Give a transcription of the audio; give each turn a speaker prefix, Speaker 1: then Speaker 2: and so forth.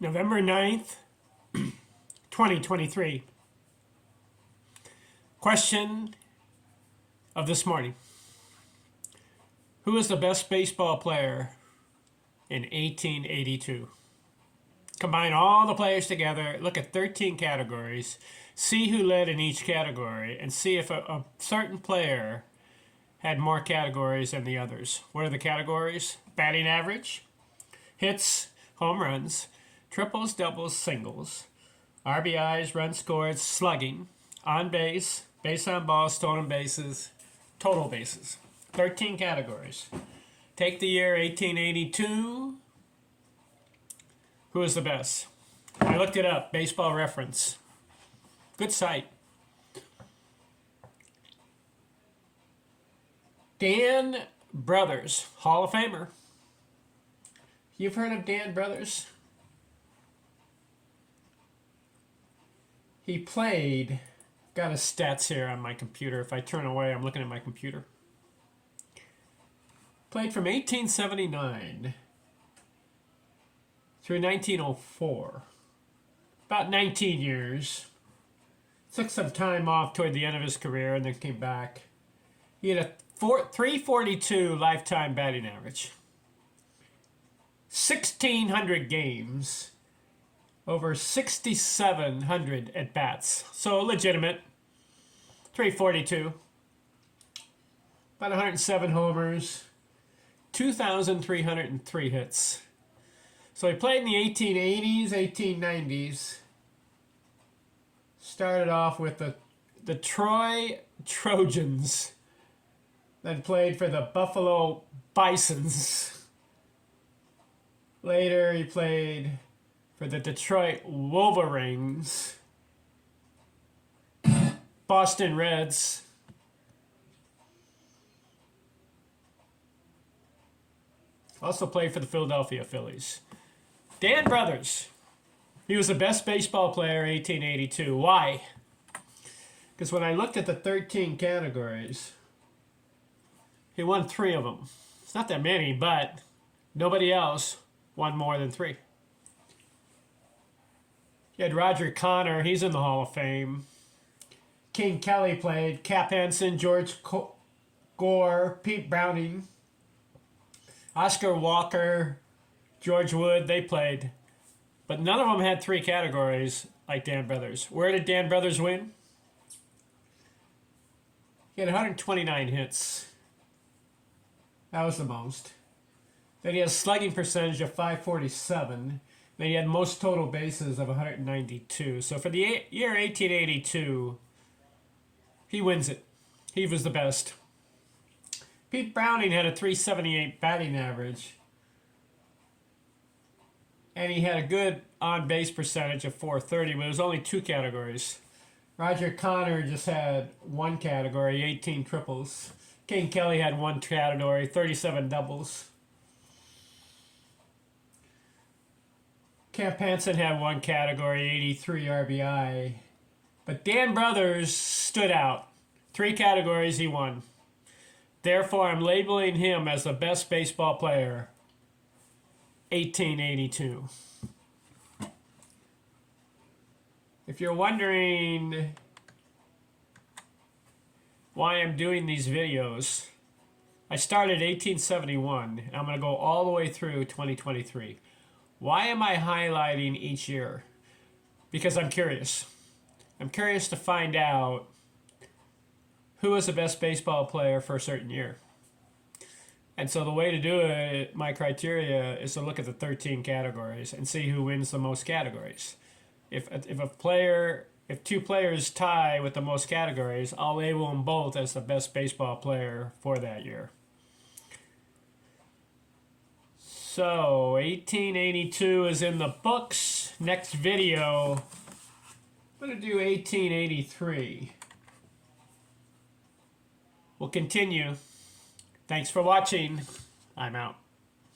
Speaker 1: November 9th, 2023. Question of this morning. Who is the best baseball player in 1882? Combine all the players together, look at 13 categories, see who led in each category, and see if a certain player had more categories than the others. What are the categories? Batting average, hits, home runs, triples, doubles, singles, RBIs, runs scored, slugging, on base, base on balls, stolen bases, total bases. 13 categories. Take the year 1882. Who is the best? I looked it up, Baseball Reference. Good site. Dan Brouthers, Hall of Famer. You've heard of Dan Brouthers? He played, got his stats here on my computer. If I turn away, I'm looking at my computer. Played from 1879 through 1904. About 19 years. Took some time off toward the end of his career and then came back. He had a 342 lifetime batting average. 1,600 games. Over 6,700 at-bats. So legitimate. 342. About 107 homers. 2,303 hits. So he played in the 1880s, 1890s. Started off with the Troy Trojans. Then played for the Buffalo Bisons. Later he played for the Detroit Wolverines, Boston Reds, also played for the Philadelphia Phillies. Dan Brouthers, he was the best baseball player in 1882. Why? Because when I looked at the 13 categories, he won 3 of them. It's not that many, but nobody else won more than 3. You had Roger Connor, he's in the Hall of Fame. King Kelly played, Cap Henson, George Gore, Pete Browning, Oscar Walker, George Wood, they played. But none of them had 3 categories like Dan Brouthers. Where did Dan Brouthers win? He had 129 hits. That was the most. Then he had a slugging percentage of 547. Then he had most total bases of 192. So for the year 1882, he wins it. He was the best. Pete Browning had a 378 batting average. And he had a good on-base percentage of 430, but it was only 2 categories. Roger Connor just had 1 category, 18 triples. King Kelly had 1 category, 37 doubles. Cap Henson had 1 category, 83 RBI. But Dan Brouthers stood out. 3 categories he won. Therefore, I'm labeling him as the best baseball player, 1882. If you're wondering why I'm doing these videos, I started 1871. I'm going to go all the way through 2023. Why am I highlighting each year? Because I'm curious. I'm curious to find out who is the best baseball player for a certain year. And so the way to do it, my criteria, is to look at the 13 categories and see who wins the most categories. If 2 players tie with the most categories, I'll label them both as the best baseball player for that year. So 1882 is in the books. Next video, I'm going to do 1883. We'll continue. Thanks for watching. I'm out.